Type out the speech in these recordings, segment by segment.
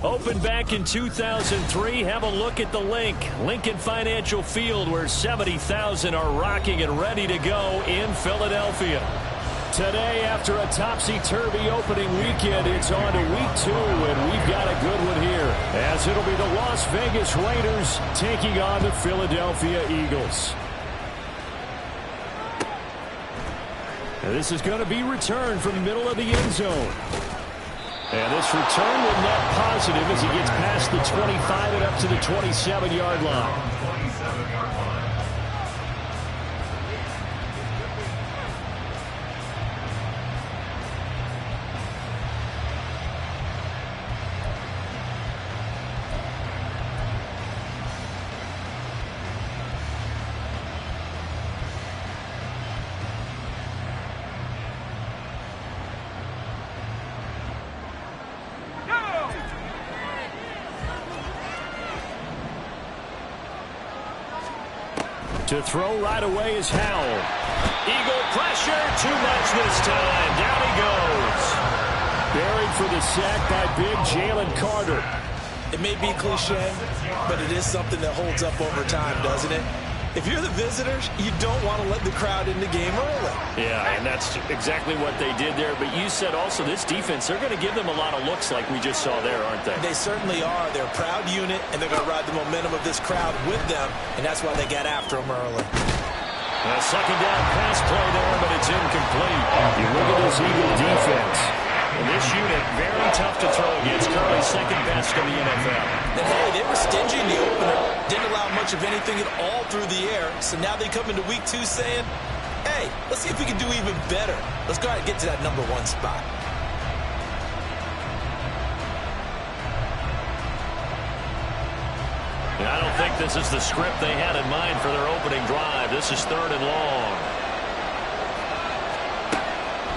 Opened back in 2003, have a look at the Lincoln Financial Field, where 70,000 are rocking and ready to go in Philadelphia. Today, after a topsy-turvy opening weekend, it's on to week 2, and we've got a good one here, as it'll be the Las Vegas Raiders taking on the Philadelphia Eagles. And this is going to be returned from the middle of the end zone. And this return will net positive as he gets past the 25 and up to the 27-yard line. To throw right away is Howell. Eagle pressure, too much this time. Down he goes. Buried for the sack by big Jalen Carter. It may be cliche, but it is something that holds up over time, doesn't it? If you're the visitors, you don't want to let the crowd in the game early. Yeah, and that's exactly what they did there. But you said also this defense, they're going to give them a lot of looks like we just saw there, aren't they? They certainly are. They're a proud unit, and they're going to ride the momentum of this crowd with them, and that's why they got after them early. A second down pass play there, but it's incomplete. You look at this Eagle defense. And this unit, very tough to throw against. Currently second best in the NFL. And hey, they were stingy in the opener. Didn't allow much of anything at all through the air. So now they come into week 2 saying, hey, let's see if we can do even better. Let's go ahead and get to that number 1 spot. I don't think this is the script they had in mind for their opening drive. This is 3rd and long.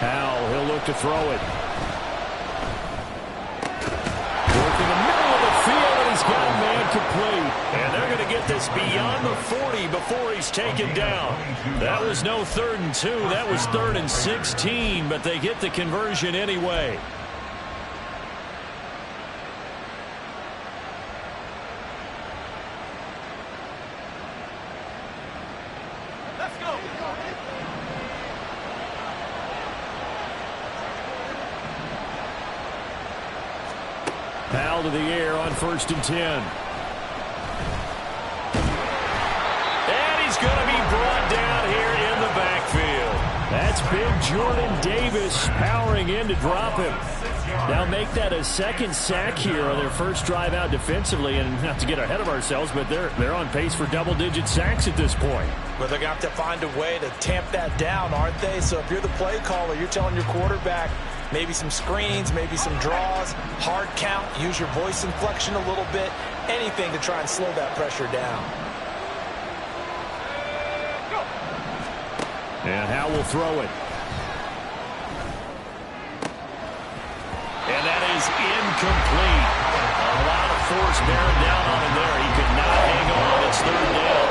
Howell, he'll look to throw it. Working the middle of the field, and he's got a man complete. And they're going to get this beyond the 40 before he's taken down. That was no 3rd and 2. That was 3rd and 16, but they get the conversion anyway. Foul to the air on 1st and 10. And he's going to be brought down here in the backfield. That's big Jordan Davis powering in to drop him. Now make that a 2nd sack here on their first drive out defensively. And not to get ahead of ourselves, but they're on pace for double-digit sacks at this point. But they're going to have to find a way to tamp that down, aren't they? So if you're the play caller, you're telling your quarterback, maybe some screens, maybe some draws, hard count, use your voice inflection a little bit, anything to try and slow that pressure down. And Howell will throw it. And that is incomplete. A lot of force bearing down on him there. He could not hang on. It's 3rd down.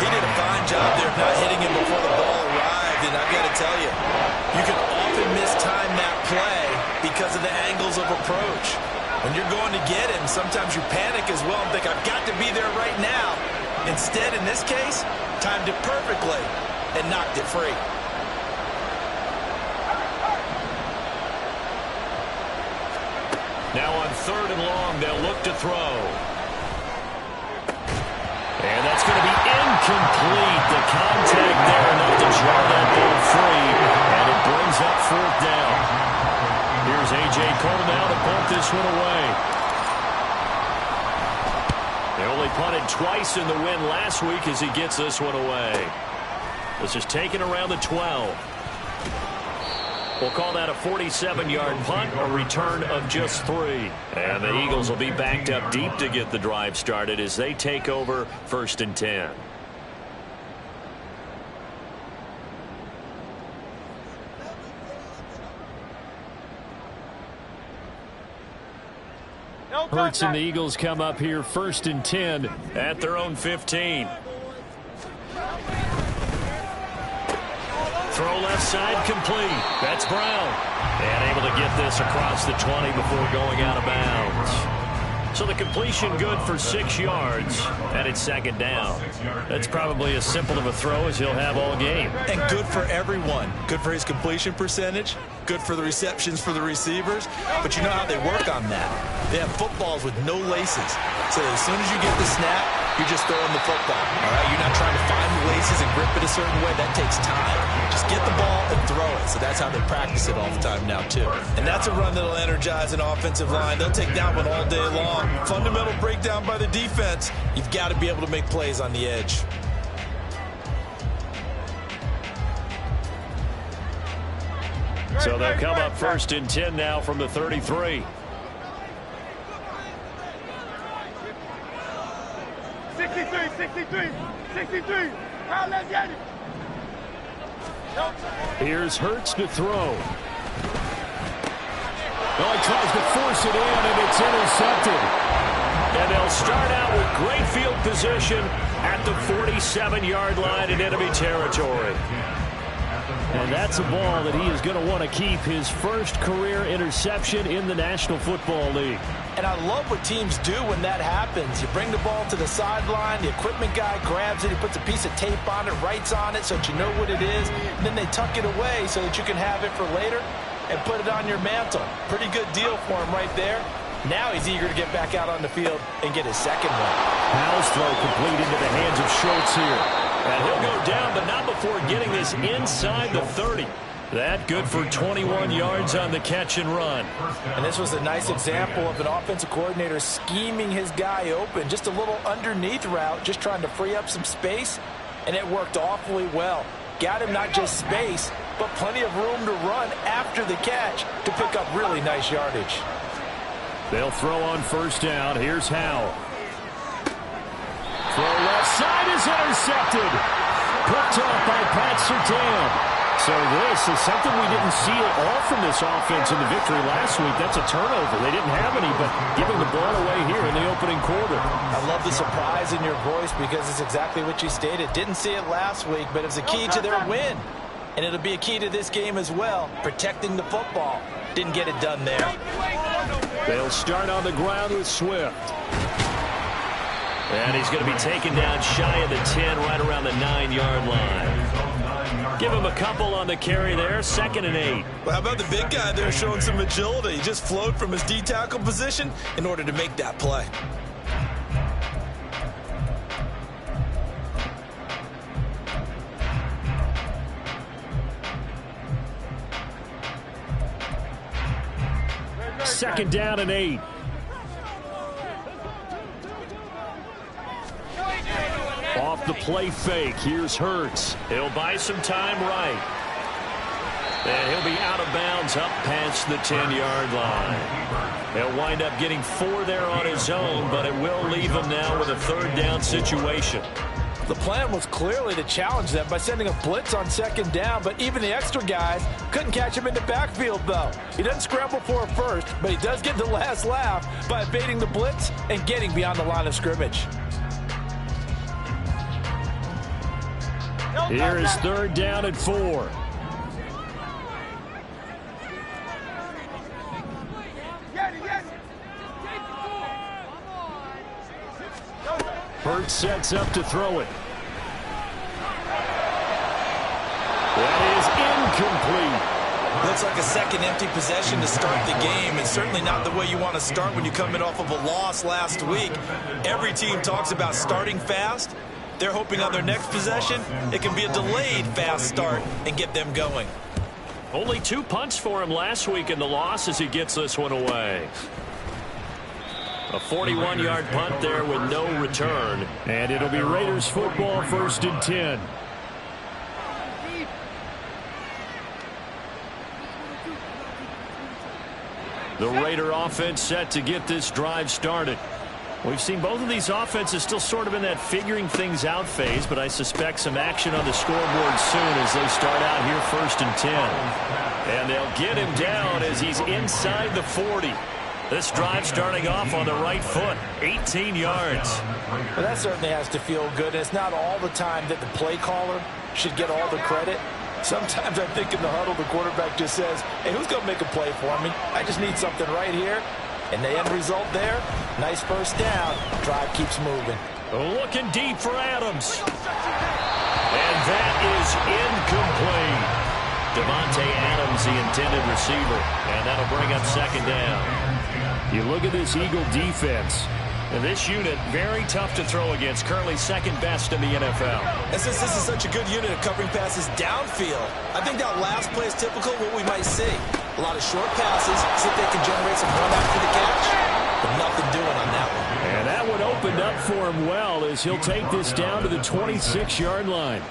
He did a fine job there of not hitting him before the ball arrived, and I've got to tell you, you can often mistime that play because of the angles of approach. When you're going to get him, sometimes you panic as well and think, I've got to be there right now. Instead, in this case, timed it perfectly and knocked it free. Now on 3rd and long, they'll look to throw. And that's going to be incomplete. The contact there enough to jar that ball free. And it brings up 4th down. Here's A.J. Cole now to punt this one away. They only punted twice in the win last week as he gets this one away. This is taken around the 12. We'll call that a 47-yard punt, a return of just 3. And the Eagles will be backed up deep to get the drive started as they take over 1st and 10. Hurts and the Eagles come up here 1st and 10 at their own 15. Throw left side complete. That's Brown. And able to get this across the 20 before going out of bounds. So the completion good for 6 yards, and it's second down. That's probably as simple of a throw as he'll have all game. And good for everyone. Good for his completion percentage. Good for the receptions for the receivers. But you know how they work on that. They have footballs with no laces. So as soon as you get the snap, you're just throwing the football. All right? You're not trying to find the laces and grip it a certain way. That takes time. Just get the ball and throw it. So that's how they practice it all the time now, too. And that's a run that'll energize an offensive line. They'll take that one all day long. Fundamental breakdown by the defense. You've got to be able to make plays on the edge. So they'll come up 1st and 10 now from the 33. 63. Let's get it. Here's Hurts to throw. Oh, he tries to force it in, and it's intercepted. And they'll start out with great field position at the 47-yard line in enemy territory. And that's a ball that he is going to want to keep, his first career interception in the National Football League. And I love what teams do when that happens. You bring the ball to the sideline, the equipment guy grabs it, he puts a piece of tape on it, writes on it so that you know what it is, and then they tuck it away so that you can have it for later and put it on your mantle. Pretty good deal for him right there. Now he's eager to get back out on the field and get his second one. Howell's throw complete into the hands of Schultz here. And he'll go down, but not before getting this inside the 30. That good for 21 yards on the catch and run. And this was a nice example of an offensive coordinator scheming his guy open. Just a little underneath route, just trying to free up some space, and it worked awfully well. Got him not just space, but plenty of room to run after the catch to pick up really nice yardage. They'll throw on 1st down. Here's Howell. Throw left side is intercepted. Picked off by Pat Surtain. So this is something we didn't see at all from this offense in the victory last week. That's a turnover. They didn't have any, but giving the ball away here in the opening quarter. I love the surprise in your voice because it's exactly what you stated. Didn't see it last week, but it's a key to their win. And it'll be a key to this game as well, protecting the football. Didn't get it done there. They'll start on the ground with Swift. And he's going to be taken down shy of the 10, right around the 9-yard line. Give him a couple on the carry there, 2nd and 8. Well, how about the big guy there showing some agility? He just flowed from his D-tackle position in order to make that play. Second down and 8. Off the play fake. Here's Hurts. He'll buy some time right. And he'll be out of bounds up past the 10-yard line. He'll wind up getting 4 there on his own, but it will leave him now with a 3rd down situation. The plan was clearly to challenge them by sending a blitz on 2nd down, but even the extra guys couldn't catch him in the backfield, though. He doesn't scramble for a first, but he does get the last laugh by evading the blitz and getting beyond the line of scrimmage. Here is 3rd down and 4. Hurts sets up to throw it. That is incomplete. Looks like a second empty possession to start the game, and certainly not the way you want to start when you're coming off of a loss last week. Every team talks about starting fast. They're hoping on their next possession, it can be a delayed fast start and get them going. Only 2 punts for him last week in the loss as he gets this one away. A 41-yard punt there with no return. And it'll be Raiders football, 1st and 10. The Raider offense set to get this drive started. We've seen both of these offenses still sort of in that figuring things out phase, but I suspect some action on the scoreboard soon as they start out here 1st and 10. And they'll get him down as he's inside the 40. This drive starting off on the right foot, 18 yards. Well, that certainly has to feel good. And it's not all the time that the play caller should get all the credit. Sometimes I think in the huddle, the quarterback just says, hey, who's going to make a play for me? I just need something right here. And the end result there, nice first down. Drive keeps moving. Looking deep for Adams. And that is incomplete. Devontae Adams, the intended receiver. And that'll bring up second down. You look at this Eagle defense. And this unit, very tough to throw against. Currently second best in the NFL. And since this is such a good unit of covering passes downfield, I think that last play is typical of what we might see. A lot of short passes, so that they can generate some run after the catch. But nothing doing on that one. And that one opened up for him well as he'll take this down to the 26-yard line.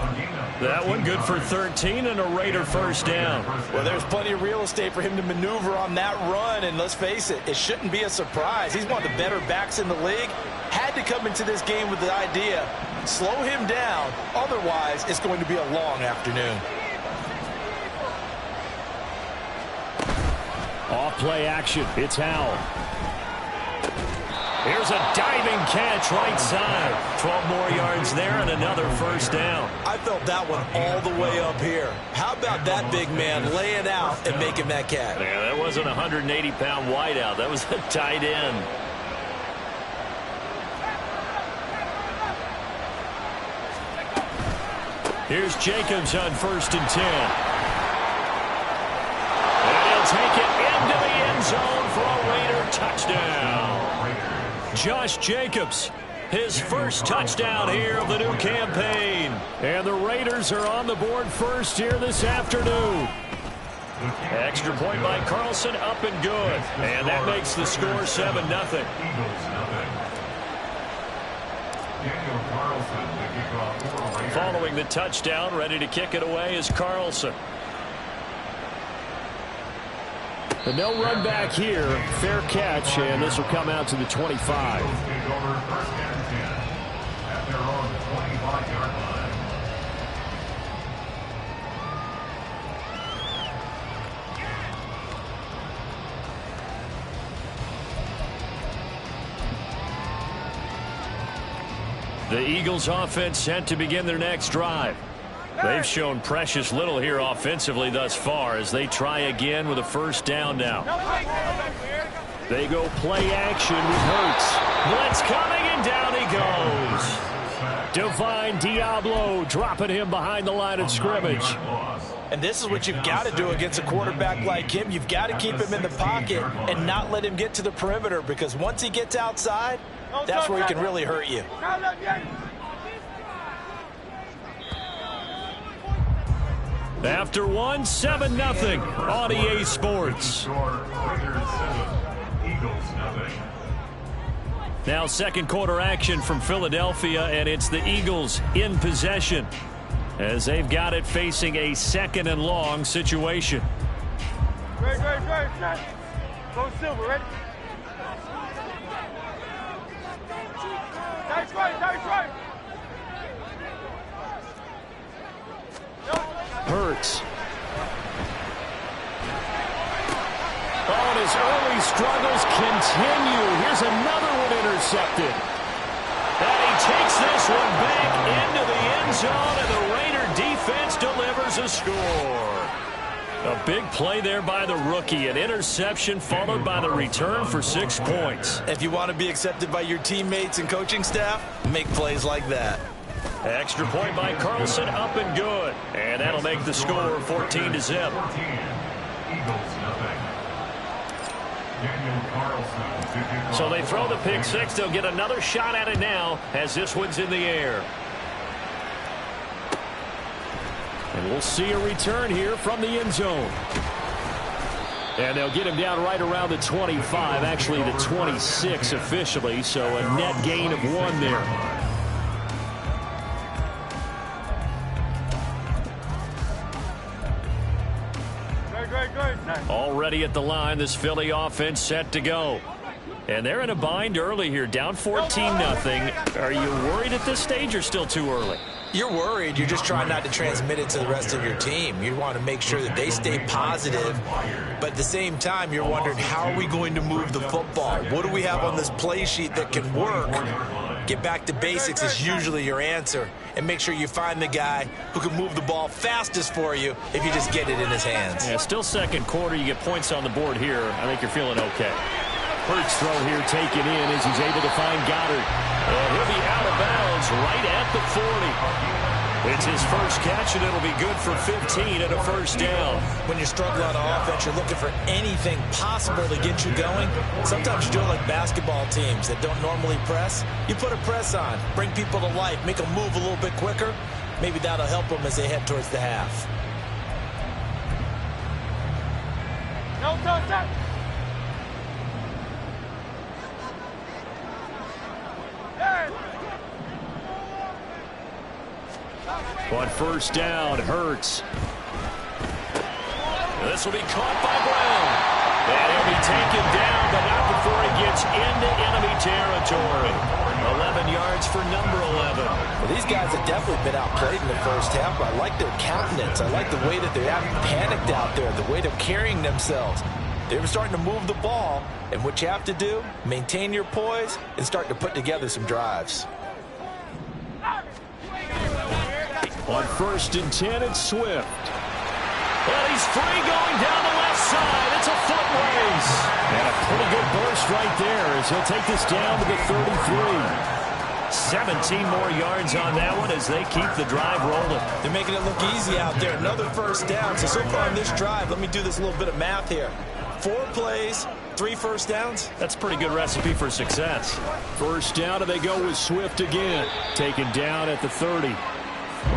That one good for 13 and a Raider first down. Well, there's plenty of real estate for him to maneuver on that run, and let's face it, it shouldn't be a surprise. He's one of the better backs in the league. Had to come into this game with the idea, slow him down, otherwise it's going to be a long afternoon. Off-play action, it's Howell. Here's a diving catch right side. 12 more yards there and another first down. I felt that one all the way up here. How about that big man laying out and making that catch? Yeah, that wasn't a 180-pound wideout. That was a tight end. Here's Jacobs on 1st and 10. And he'll take it into the end zone for a Raider touchdown. Josh Jacobs, his first touchdown here of the new campaign. And the Raiders are on the board first here this afternoon. Extra point by Carlson, up and good. And that makes the score 7-0. Following the touchdown, ready to kick it away is Carlson. But no run back here. Fair catch, and this will come out to the 25. The Eagles offense set to begin their next drive. They've shown precious little here offensively thus far as they try again with a first down now. They go play action with Hurts. Blitz coming, and down he goes. Divine Diablo dropping him behind the line of scrimmage. And this is what you've got to do against a quarterback like him. You've got to keep him in the pocket and not let him get to the perimeter, because once he gets outside, that's where he can really hurt you. After one, 7-0 on EA Sports. Now second quarter action from Philadelphia, and it's the Eagles in possession as they've got it facing a 2nd and long situation. Great. Go Silver, ready? Nice right. Hurts. Oh, and his early struggles continue. Here's another one intercepted. And he takes this one back into the end zone, and the Raider defense delivers a score. A big play there by the rookie. An interception followed by the return for 6 points. If you want to be accepted by your teammates and coaching staff, make plays like that. Extra point by Carlson, up and good. And that'll make the score 14-0. So they throw the pick six. They'll get another shot at it now as this one's in the air. And we'll see a return here from the end zone. And they'll get him down right around the 25, actually the 26 officially, so a net gain of 1 there. Already at the line, this Philly offense set to go. And they're in a bind early here, down 14-0. Are you worried at this stage or still too early? You're worried. You're just trying not to transmit it to the rest of your team. You want to make sure that they stay positive. But at the same time, you're wondering, how are we going to move the football? What do we have on this play sheet that can work? Get back to basics is usually your answer. And make sure you find the guy who can move the ball fastest for you if you just get it in his hands. Yeah, still second quarter. You get points on the board here. I think you're feeling okay. Hurts throw here taken in as he's able to find Goddard. And he'll be out of bounds right at the 40. It's his first catch, and it'll be good for 15 and a first down. When you're struggling on offense, you're looking for anything possible to get you going. Sometimes you do it like basketball teams that don't normally press. You put a press on, bring people to life, make them move a little bit quicker. Maybe that'll help them as they head towards the half. No touch. On first down, Hurts. This will be caught by Brown. And he'll be taken down, but not before he gets into enemy territory. 11 yards for number 11. Well, these guys have definitely been outplayed in the first half, but I like their countenance. I like the way that they haven't panicked out there, the way they're carrying themselves. They were starting to move the ball, and what you have to do, maintain your poise and start to put together some drives. On first and 10, it's Swift. Well, he's free going down the left side. It's a foot race. And a pretty good burst right there as he'll take this down to the 33. 17 more yards on that one as they keep the drive rolling. They're making it look easy out there. Another first down. So far on this drive, let me do this little bit of math here. 4 plays, 3 first downs. That's a pretty good recipe for success. First down, and they go with Swift again. Taken down at the 30.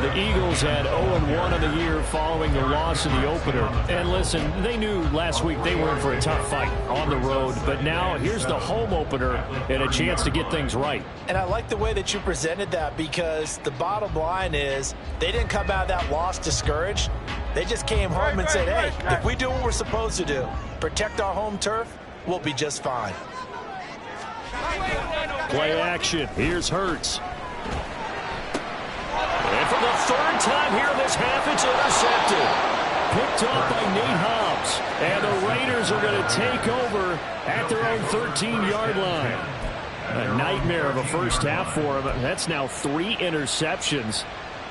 The Eagles had 0-1 on the year following the loss in the opener. And listen, they knew last week they were in for a tough fight on the road. But now here's the home opener and a chance to get things right. And I like the way that you presented that, because the bottom line is they didn't come out of that loss discouraged. They just came home and said, hey, if we do what we're supposed to do, protect our home turf, we'll be just fine. Play action. Here's Hurts. And for the third time here in this half, it's intercepted. Picked off by Nate Hobbs. And the Raiders are going to take over at their own 13-yard line. A nightmare of a first half for him. That's now 3 interceptions.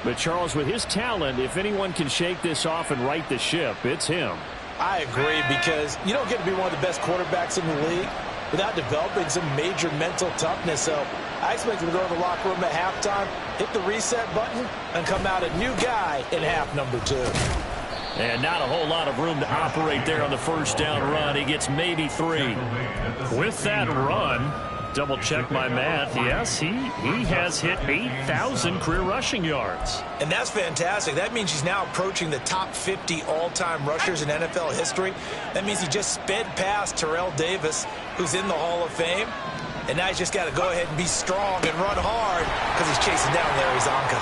But, Charles, with his talent, if anyone can shake this off and right the ship, it's him. I agree, because you don't get to be one of the best quarterbacks in the league without developing some major mental toughness. So I expect him to go to the locker room at halftime, hit the reset button, and come out a new guy in half number 2. And not a whole lot of room to operate there on the first down run. He gets maybe 3. With that run, double check my math. Yes, he has hit 8,000 career rushing yards. And that's fantastic. That means he's now approaching the top 50 all-time rushers in NFL history. That means he just sped past Terrell Davis, who's in the Hall of Fame. And now he's just got to go ahead and be strong and run hard because he's chasing down Larry Zonka.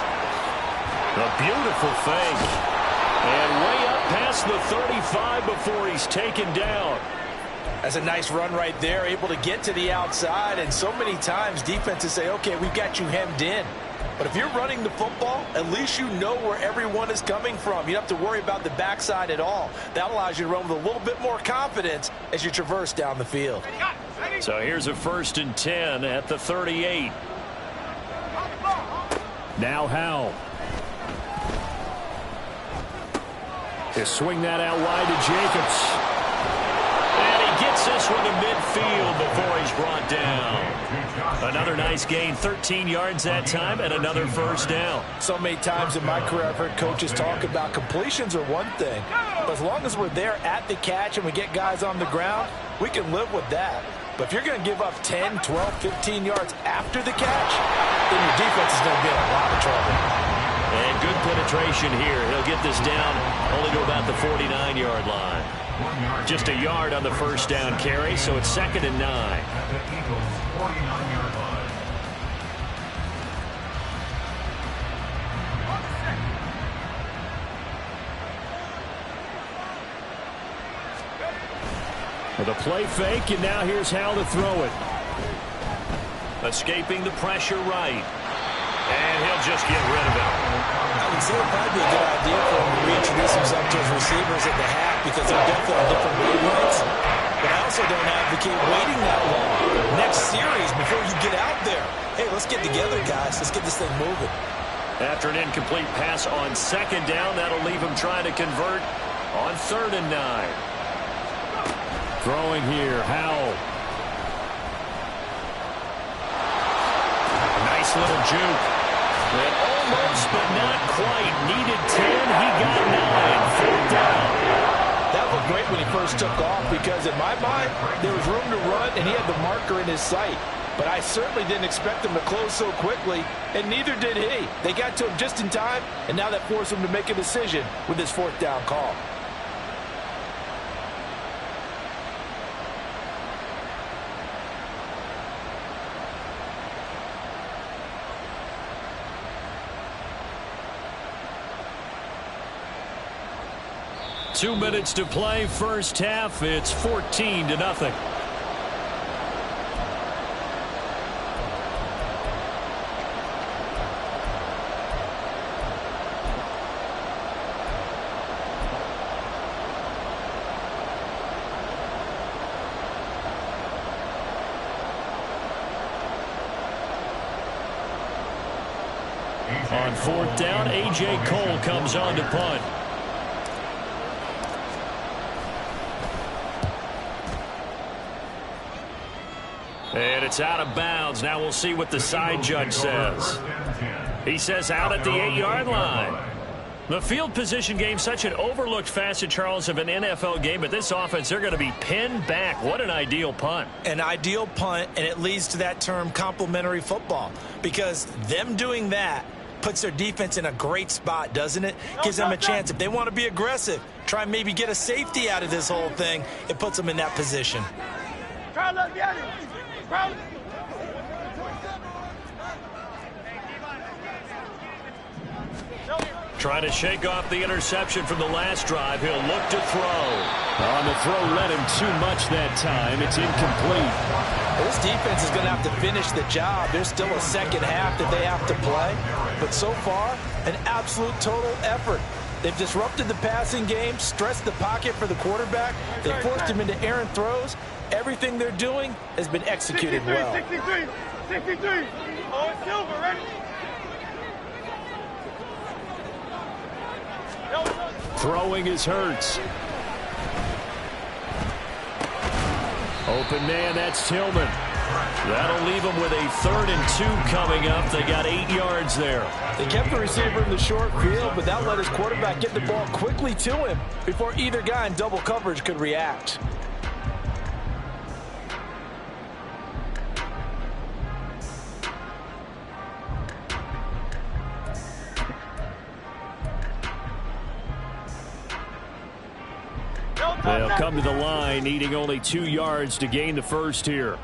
A beautiful fake. And way up past the 35 before he's taken down. That's a nice run right there, able to get to the outside. And so many times defenses say, okay, we've got you hemmed in. But if you're running the football, at least you know where everyone is coming from. You don't have to worry about the backside at all. That allows you to run with a little bit more confidence as you traverse down the field. So here's a first and 10 at the 38. Now Howell. He'll swing that out wide to Jacobs. And he gets this one to midfield before he's brought down. Another nice gain, 13 yards that time, and another first down. So many times in my career I've heard coaches talk about completions are one thing. But as long as we're there at the catch and we get guys on the ground, we can live with that. But if you're going to give up 10, 12, 15 yards after the catch, then your defense is going to be in a lot of trouble. And good penetration here. He'll get this down only to about the 49-yard line. Just a yard on the first down carry, so it's 2nd and 9. With a play fake, and now here's how to throw it. Escaping the pressure right. And he'll just get rid of it. I would say it would probably be a good idea for him to reintroduce himself to his receivers at the half, because they're definitely on different wavelengths. but I also don't advocate waiting that long. Next series before you get out there. Hey, let's get together, guys. Let's get this thing moving. After an incomplete pass on second down, that'll leave him trying to convert on 3rd and 9. Throwing here, Howell. Nice little juke. And almost, but not quite. Needed 10. He got 9. 4th down. That looked great when he first took off because, in my mind, there was room to run, and he had the marker in his sight. But I certainly didn't expect him to close so quickly, and neither did he. They got to him just in time, and now that forced him to make a decision with his 4th down call. Two minutes to play, first half. It's 14-0. On 4th down, A.J. Cole comes on to punt. And it's out of bounds. Now we'll see what the side judge says. He says out at the 8-yard line. The field position game, such an overlooked facet, Charles, of an NFL game, but this offense, they're going to be pinned back. What an ideal punt. An ideal punt, and it leads to that term complementary football, because them doing that puts their defense in a great spot, doesn't it? Gives them a chance. If they want to be aggressive, try and maybe get a safety out of this whole thing, it puts them in that position. Try to look at it. Trying to shake off the interception from the last drive. He'll look to throw. On the throw, led him too much that time. It's incomplete. This defense is going to have to finish the job. There's still a second half that they have to play. But so far, an absolute total effort. They've disrupted the passing game, stressed the pocket for the quarterback. They forced him into errant throws. Everything they're doing has been executed 63, well. 63, 63. Oh, it's Silver, ready? Throwing is Hurts. Open man, that's Tillman. That'll leave them with a 3rd and 2 coming up. They got 8 yards there. They kept the receiver in the short field, but that let his quarterback get the ball quickly to him before either guy in double coverage could react. They'll come to the line, needing only 2 yards to gain the first here.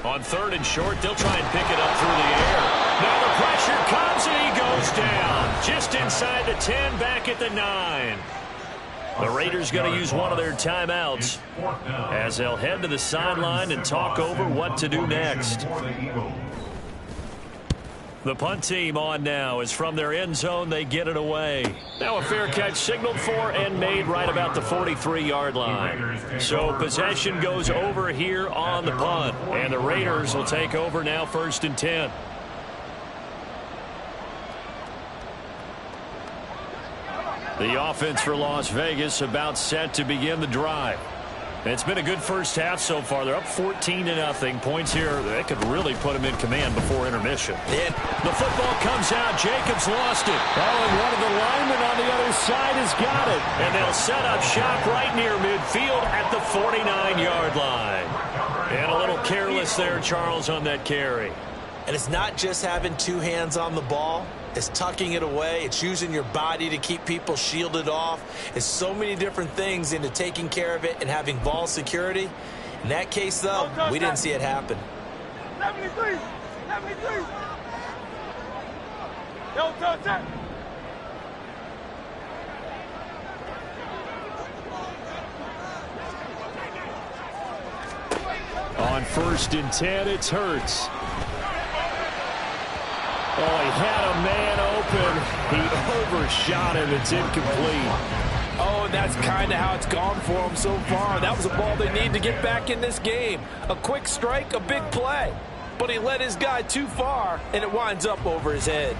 On 3rd and short, they'll try and pick it up through the air. Now the pressure comes, and he goes down. Just inside the 10, back at the 9. The Raiders going to use one of their timeouts as they'll head to the sideline and talk over what to do next. The punt team on now is from their end zone. They get it away. Now a fair catch signaled for and made right about the 43-yard line. So possession goes over here on the punt. And the Raiders will take over now 1st and 10. The offense for Las Vegas about set to begin the drive. It's been a good first half so far. They're up 14-0. Points here, they could really put them in command before intermission. The football comes out. Jacobs lost it. Oh, and one of the linemen on the other side has got it. And they'll set up shop right near midfield at the 49-yard line. And a little careless there, Charles, on that carry. And it's not just having 2 hands on the ball. It's tucking it away. It's using your body to keep people shielded off. It's so many different things into taking care of it and having ball security. In that case, though, we didn't see it happen. 73, 73. Don't touch that. On 1st and 10, it's Hurts. Oh, he had a man open. He overshot him. It's incomplete. Oh, and that's kind of how it's gone for them so far. That was a ball they need to get back in this game. A quick strike, a big play. But he led his guy too far, and it winds up over his head.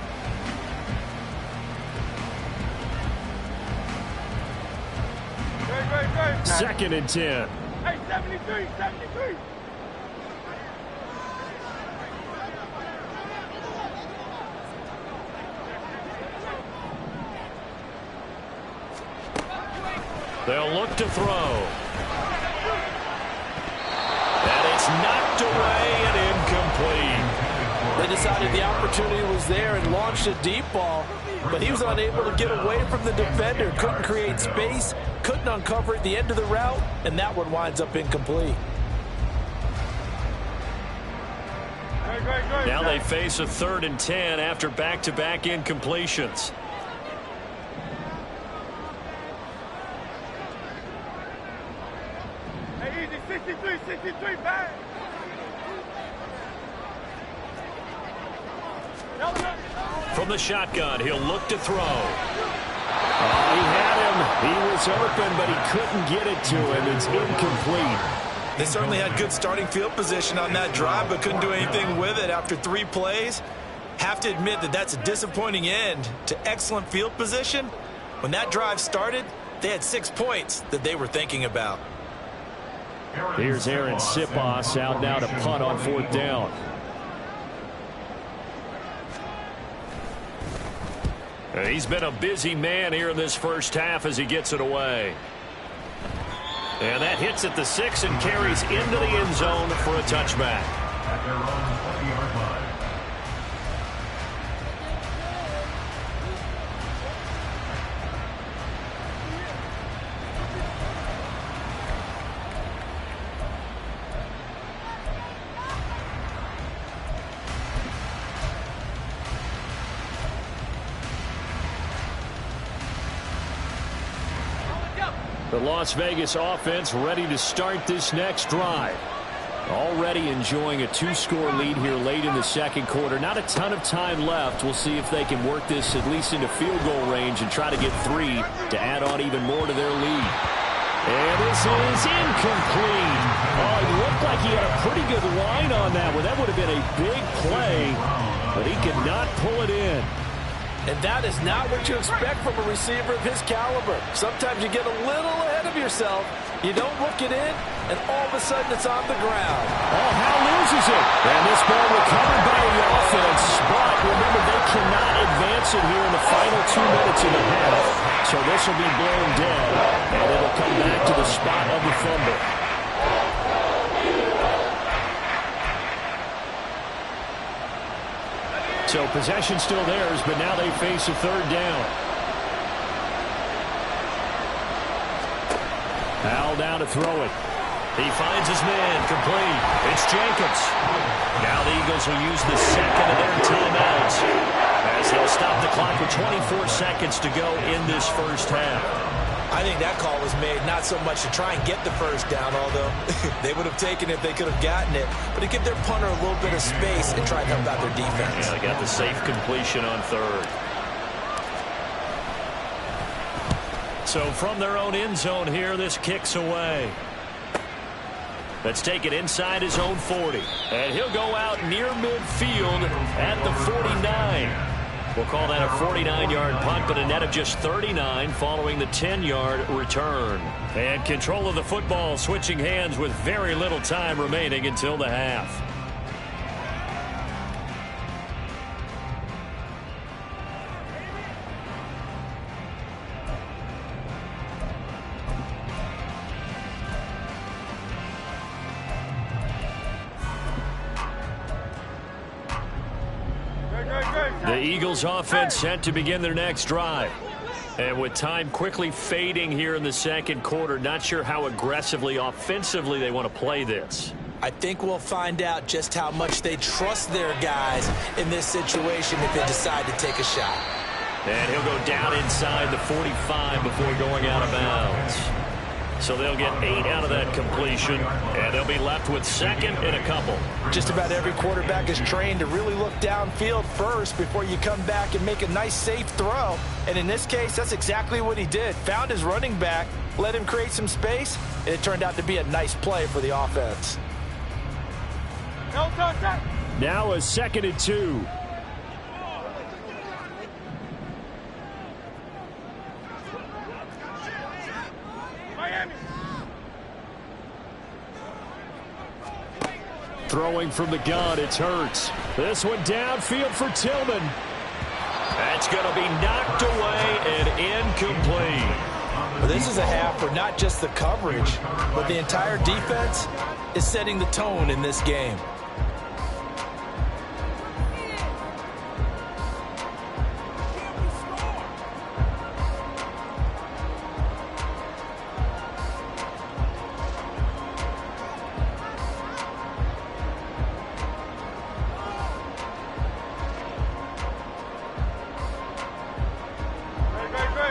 Great. 2nd and 10. Hey, 73. They'll look to throw. And it's knocked away and incomplete. They decided the opportunity was there and launched a deep ball, but he was unable to get away from the defender. Couldn't create space, couldn't uncover at the end of the route, and that one winds up incomplete. Great. Now they face a 3rd and 10 after back-to-back incompletions. Hey, easy. 63, back. From the shotgun, he'll look to throw. Oh, he had him. He was open, but he couldn't get it to him. It's incomplete. They certainly had good starting field position on that drive, but couldn't do anything with it after 3 plays. Have to admit that that's a disappointing end to excellent field position. When that drive started, they had 6 points that they were thinking about. Here's Aaron Sipos out now to punt on 4th down. He's been a busy man here in this first half as he gets it away. And that hits at the 6 and carries into the end zone for a touchback. At their own 20-yard line. The Las Vegas offense ready to start this next drive. Already enjoying a 2-score lead here late in the 2nd quarter. Not a ton of time left. We'll see if they can work this at least into field goal range and try to get 3 to add on even more to their lead. And this is incomplete. Oh, it looked like he had a pretty good line on that one. That would have been a big play, but he could not pull it in. And that is not what you expect from a receiver of his caliber. Sometimes you get a little ahead of yourself, you don't look it in, and all of a sudden it's on the ground. Oh, Howe loses it. And this ball recovered by the offense. But remember, they cannot advance it here in the final 2 minutes of the half. So this will be blown dead, and it'll come back to the spot of the fumble. So possession still theirs, but now they face a 3rd down. Howell down to throw it. He finds his man, complete. It's Jacobs. Now the Eagles will use the 2nd of their timeouts as they'll stop the clock with 24 seconds to go in this first half. I think that call was made not so much to try and get the first down, although they would have taken it if they could have gotten it, but to give their punter a little bit of space and try to help out their defense. Yeah, they got the safe completion on 3rd. So from their own end zone here, this kicks away. Let's take it inside his own 40. And he'll go out near midfield at the 49. We'll call that a 49-yard punt, but a net of just 39 following the 10-yard return. And control of the football switching hands with very little time remaining until the half. The Eagles offense set to begin their next drive. And with time quickly fading here in the 2nd quarter, not sure how aggressively, offensively they want to play this. I think we'll find out just how much they trust their guys in this situation if they decide to take a shot. And he'll go down inside the 45 before going out of bounds. So they'll get 8 out of that completion, and they'll be left with 2nd and a couple. Just about every quarterback is trained to really look downfield first before you come back and make a nice, safe throw. And in this case, that's exactly what he did. Found his running back, let him create some space, and it turned out to be a nice play for the offense. Now a 2nd and 2. Miami. Throwing from the gun, it's Hurts. This one downfield for Tillman. That's going to be knocked away and incomplete. Well, this is a half for not just the coverage, but the entire defense is setting the tone in this game.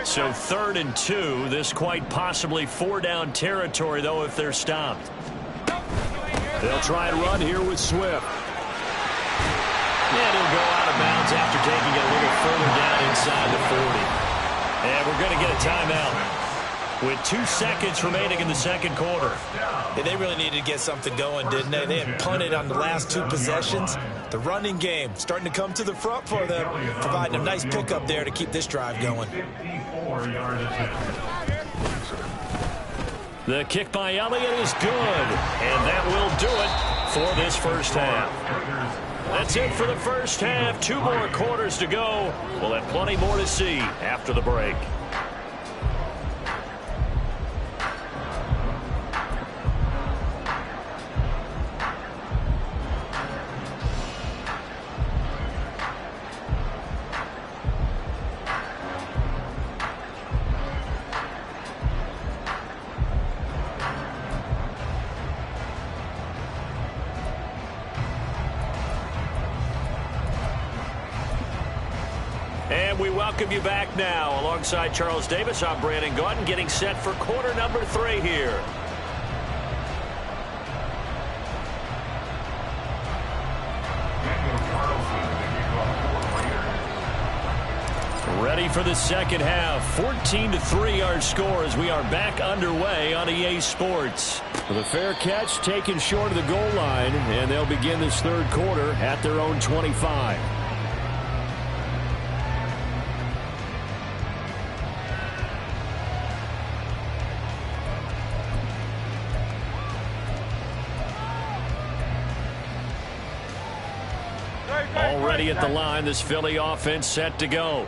So 3rd and 2. This quite possibly 4-down territory, though, if they're stopped. They'll try and run here with Swift. And he'll go out of bounds after taking it a little further down inside the 40. And we're going to get a timeout with 2 seconds remaining in the 2nd quarter. Yeah, they really needed to get something going, didn't they? They had punted on the last 2 possessions. The running game starting to come to the front for them, providing a nice pickup there to keep this drive going. 54-yard attempt. The kick by Elliott is good, and that will do it for this first half. That's it for the first half. 2 more quarters to go. We'll have plenty more to see after the break. And we welcome you back now. Alongside Charles Davis, I'm Brandon Gaudin, getting set for quarter number 3 here. Ready for the second half. 14-3 our score as we are back underway on EA Sports. With a fair catch taken short of the goal line, and they'll begin this 3rd quarter at their own 25. Already at the line, this Philly offense set to go.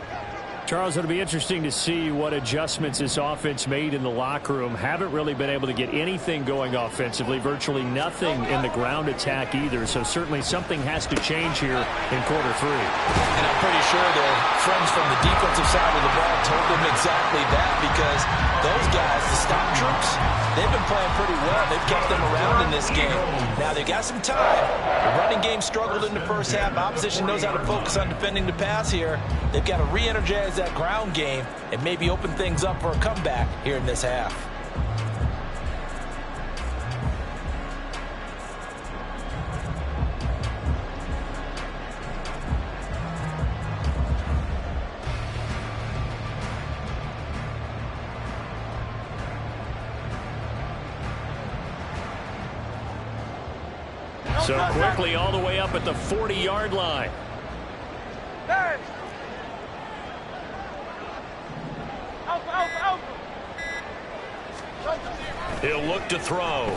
Charles, it'll be interesting to see what adjustments this offense made in the locker room. Haven't really been able to get anything going offensively, virtually nothing in the ground attack either. So certainly something has to change here in quarter 3. And I'm pretty sure their friends from the defensive side of the ball told them exactly that, because those guys, the stop troops, they've been playing pretty well. They've kept them around in this game. Now they've got some time. The running game struggled in the first half. Opposition knows how to focus on defending the pass here. They've got to re-energize that ground game and maybe open things up for a comeback here in this half. So quickly all the way up at the 40-yard line. He'll look to throw.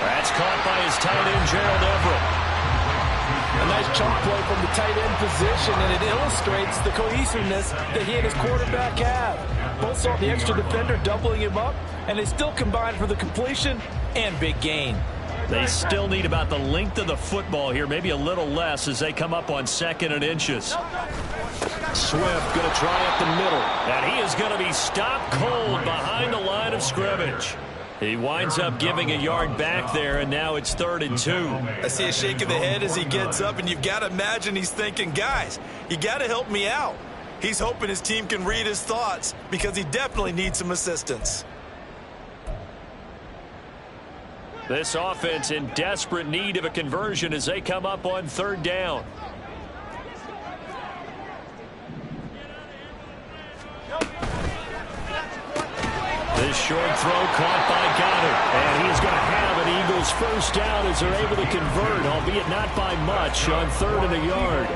That's caught by his tight end, Gerald Everett. A nice chunk play from the tight end position, and it illustrates the cohesiveness that he and his quarterback have. Both saw the extra defender doubling him up, and they still combined for the completion and big gain. They still need about the length of the football here, maybe a little less as they come up on 2nd and inches. Swift going to try up the middle, and he is going to be stopped cold behind the line of scrimmage. He winds up giving a yard back there, and now it's 3rd and 2. I see a shake of the head as he gets up, and you've got to imagine he's thinking, guys, you got to help me out. He's hoping his team can read his thoughts because he definitely needs some assistance. This offense in desperate need of a conversion as they come up on 3rd down. short throw caught by Goddard. And he's going to have an Eagles first down as they're able to convert, albeit not by much, on 3rd and a yard.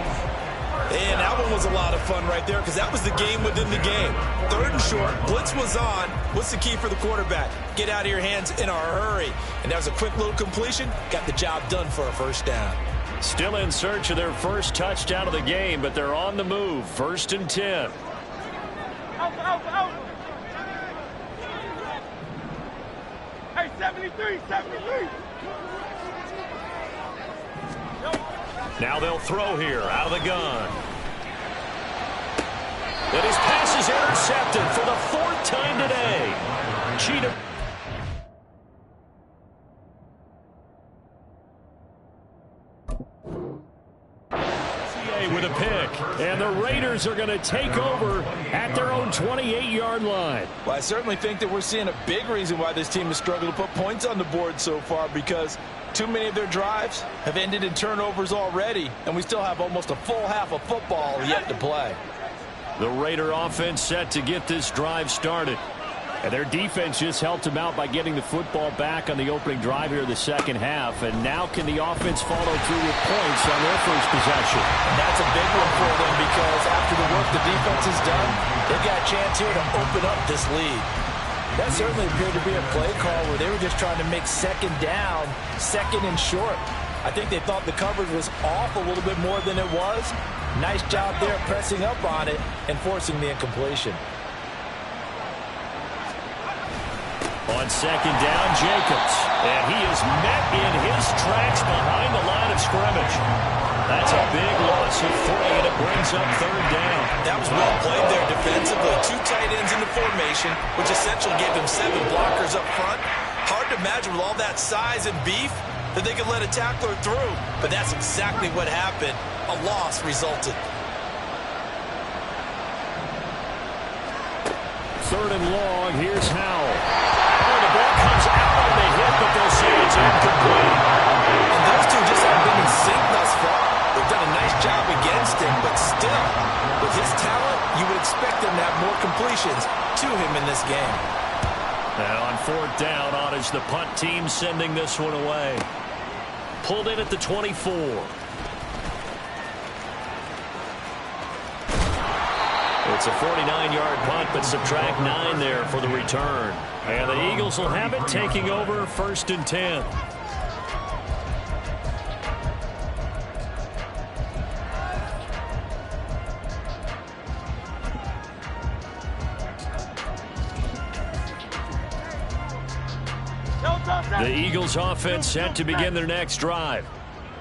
And that one was a lot of fun right there because that was the game within the game. 3rd and short, blitz was on. What's the key for the quarterback? Get out of your hands in a hurry. And that was a quick little completion. Got the job done for a first down. Still in search of their first touchdown of the game, but they're on the move. 1st and 10. Out. Hey, 73. Now they'll throw here out of the gun. And his pass is intercepted for the 4th time today. Cheetah. With a pick, and the Raiders are going to take over at their own 28-yard line. Well, I certainly think that we're seeing a big reason why this team has struggled to put points on the board so far, because too many of their drives have ended in turnovers already, and we still have almost a full half of football yet to play. The Raider offense set to get this drive started. And their defense just helped them out by getting the football back on the opening drive here in the second half. And now can the offense follow through with points on their first possession? And that's a big one for them because after the work the defense has done, they've got a chance here to open up this lead. That certainly appeared to be a play call where they were just trying to make second down, 2nd and short. I think they thought the coverage was off a little bit more than it was. Nice job there pressing up on it and forcing the incompletion. On 2nd down, Jacobs. And he is met in his tracks behind the line of scrimmage. That's a big loss of 3, and it brings up 3rd down. That was well played there defensively. 2 tight ends in the formation, which essentially gave them 7 blockers up front. Hard to imagine with all that size and beef that they could let a tackler through. But that's exactly what happened. A loss resulted. 3rd and long, here's Howell. The ball comes out on the hit, but they'll say it's incomplete. And those two just haven't been in sync thus far. They've done a nice job against him, but still, with his talent, you would expect them to have more completions to him in this game. And on 4th down, on is the punt team sending this one away. Pulled in at the 24. It's a 49-yard punt, but subtract 9 there for the return. And the Eagles will have it, taking over 1st and 10. The Eagles offense set to begin their next drive.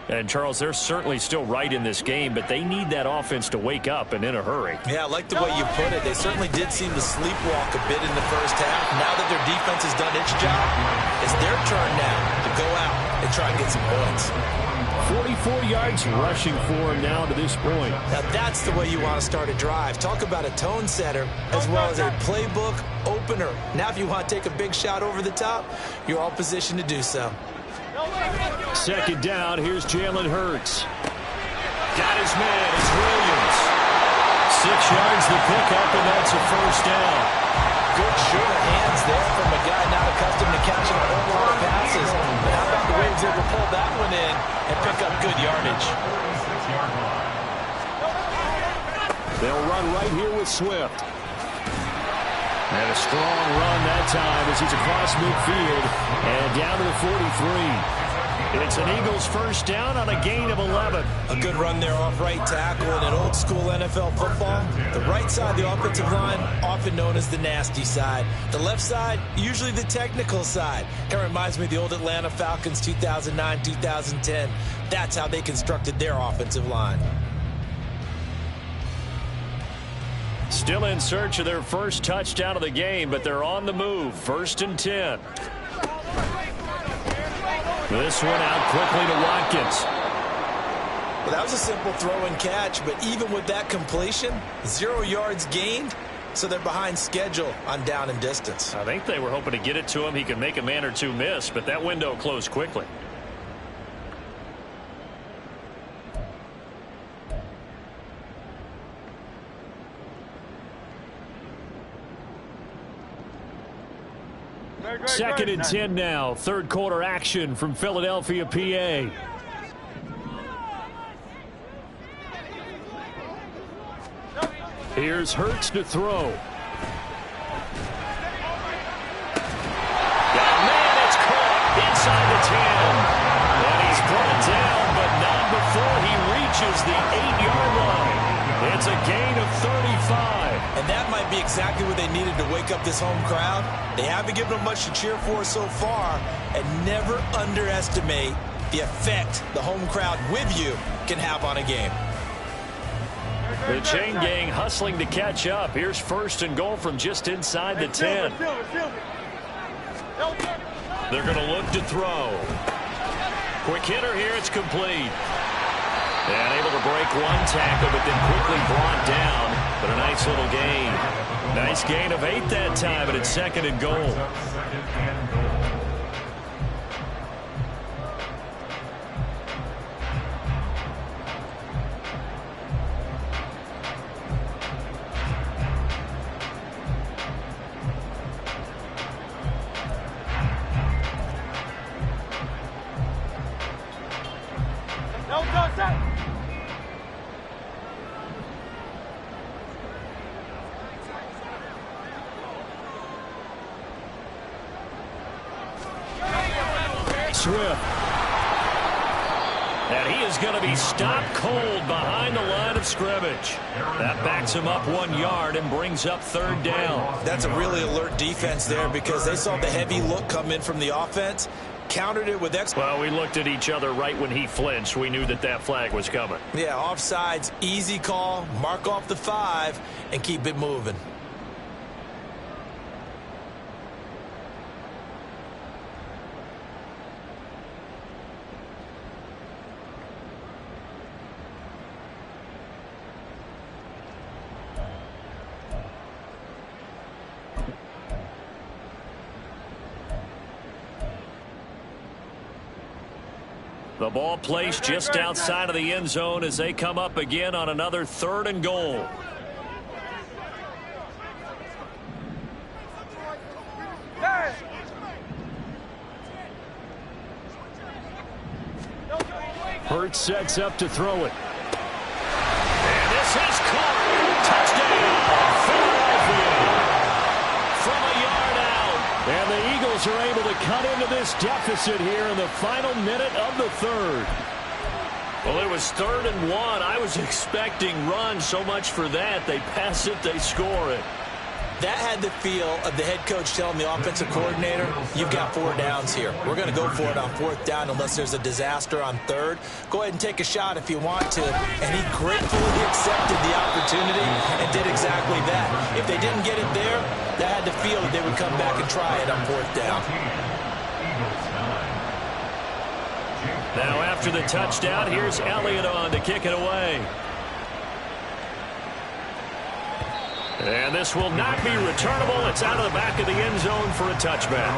And, Charles, they're certainly still right in this game, but they need that offense to wake up and in a hurry. Yeah, I like the way you put it. They certainly did seem to sleepwalk a bit in the first half. Now that their defense has done its job, it's their turn now to go out and try and get some points. 44 yards rushing for him now to this point. Now that's the way you want to start a drive. Talk about a tone setter as well as a playbook opener. Now if you want to take a big shot over the top, you're all positioned to do so. 2nd down, here's Jalen Hurts. Got his man, it's Williams. 6 yards the pickup, and that's a first down. Good sure hands there from a guy not accustomed to catching a whole lot of passes. But how about the way he's able to pull that one in and pick up good yardage? They'll run right here with Swift. And a strong run that time as he's across midfield and down to the 43. It's an Eagles first down on a gain of 11. A good run there off right tackle in an old school NFL football. The right side of the offensive line, often known as the nasty side. The left side, usually the technical side. It reminds me of the old Atlanta Falcons 2009-2010. That's how they constructed their offensive line. Still in search of their first touchdown of the game, but they're on the move. 1st and 10. This one out quickly to Watkins. Well, that was a simple throw and catch, but even with that completion, 0 yards gained, so they're behind schedule on down and distance. I think they were hoping to get it to him. He could make a man or two miss, but that window closed quickly. Second and 10 now. Third quarter action from Philadelphia, PA. Here's Hurts to throw. Man, it's caught inside the 10. And he's brought down, but not before he reaches the 8-yard line. It's a gain of 35. And that might be exactly what they needed to wake up this home crowd. They haven't given them much to cheer for so far. And never underestimate the effect the home crowd with you can have on a game. The chain gang hustling to catch up. Here's first and goal from just inside the 10. They're going to look to throw. Quick hitter here. It's complete. And able to break one tackle, but then quickly brought down. But a nice little gain. Nice gain of 8 that time, and it's second and goal. Swift. And he is going to be stopped cold behind the line of scrimmage. That backs him up 1 yard and brings up third down. That's a really alert defense there because they saw the heavy look come in from the offense, countered it with Well, we looked at each other right when he flinched. We knew that that flag was coming. Yeah, offsides, easy call, mark off the 5, and keep it moving. The ball placed just outside of the end zone as they come up again on another third and goal. Hurts sets up to throw it. And this is caught. Touchdown, Philadelphia. From a yard out. And the Eagles are able to cut into this deficit here in the final minute of the third. Well, it was 3rd and 1. I was expecting run, so much for that. They pass it, they score it. That had the feel of the head coach telling the offensive coordinator, you've got 4 downs here. We're going to go for it on 4th down unless there's a disaster on 3rd. Go ahead and take a shot if you want to. And he gratefully accepted the opportunity and did exactly that. If they didn't get it there, that had the feel that they would come back and try it on 4th down. Now after the touchdown, here's Elliott on to kick it away. And this will not be returnable. It's out of the back of the end zone for a touchback.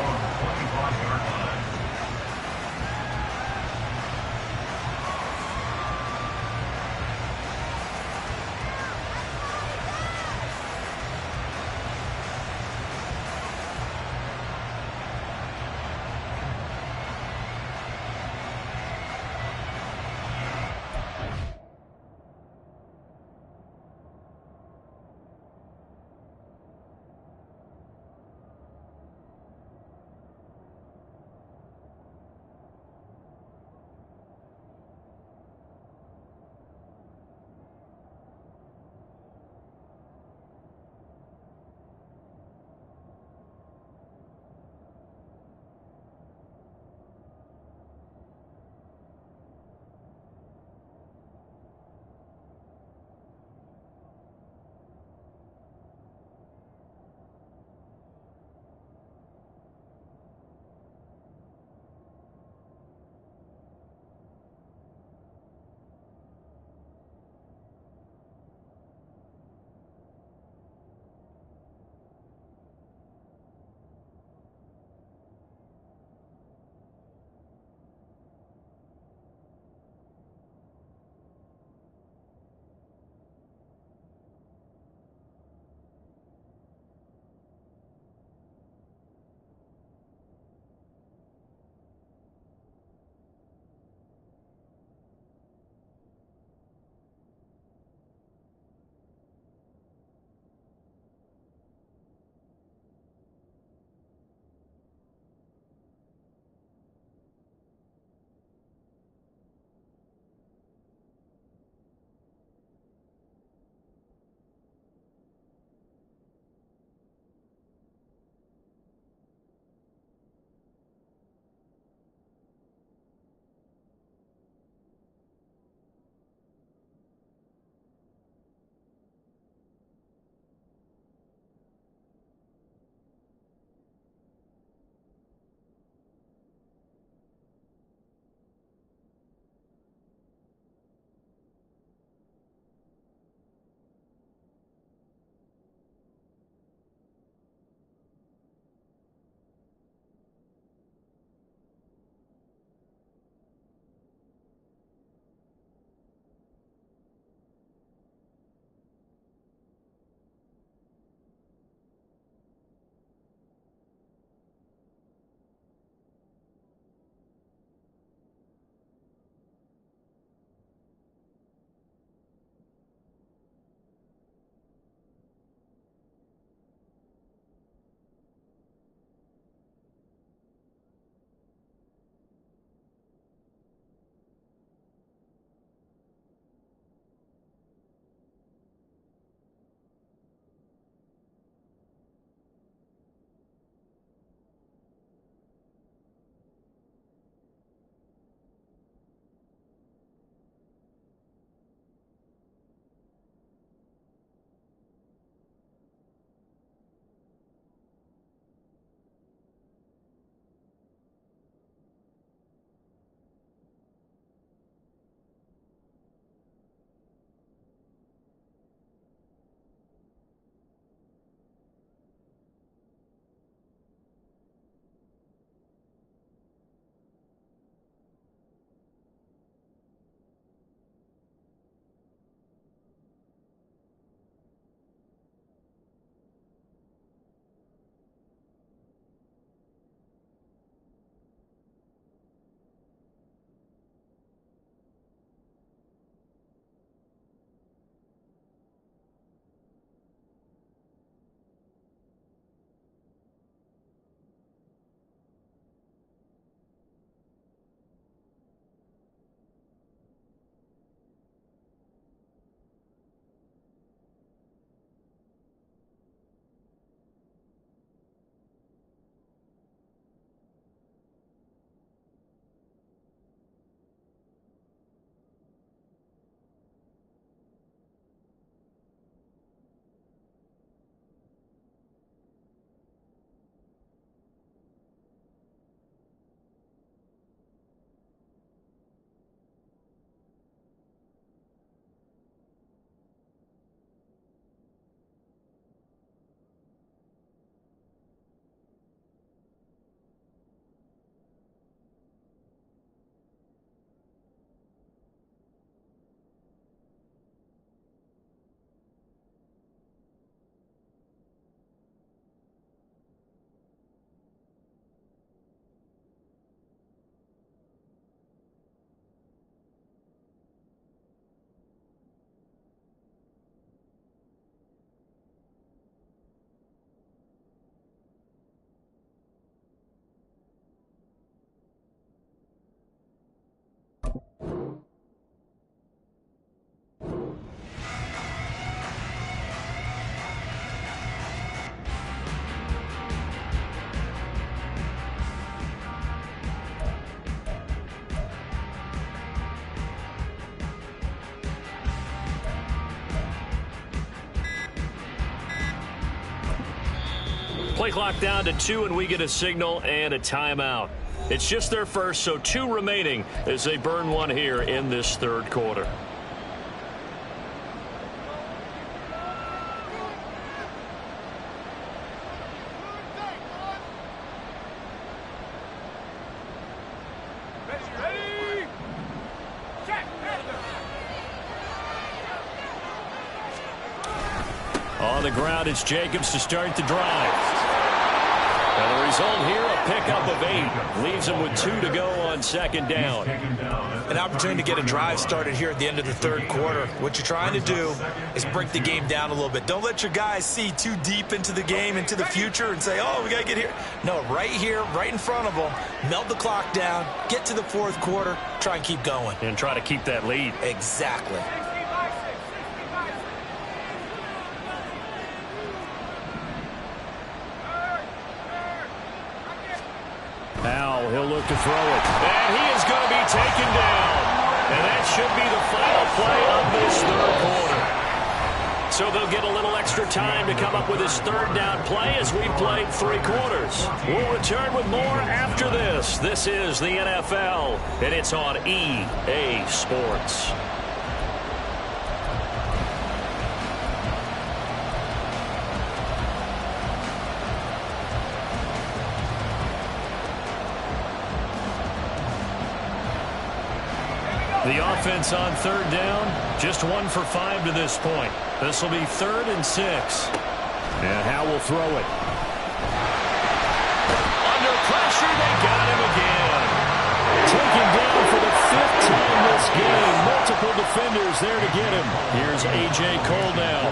Play clock down to 2, and we get a signal and a timeout. It's just their first, so 2 remaining as they burn one here in this third quarter. On the ground, it's Jacobs to start the drive. And the result here, a pickup of 8. Leaves him with 2 to go on second down. An opportunity to get a drive started here at the end of the third quarter. What you're trying to do is break the game down a little bit. Don't let your guys see too deep into the game, into the future, and say, oh, we got to get here. No, right here, right in front of them, melt the clock down, get to the fourth quarter, try and keep going. And try to keep that lead. Exactly. Now he'll look to throw it. And he is going to be taken down. And that should be the final play of this third quarter. So they'll get a little extra time to come up with his third down play as we played 3 quarters. We'll return with more after this. This is the NFL, and it's on EA Sports. The offense on third down, just 1 for 5 to this point. This will be 3rd and 6. And Howe will throw it. Under pressure, they got him again. Taken down for the 5th time this game. Multiple defenders there to get him. Here's A.J. Cole now,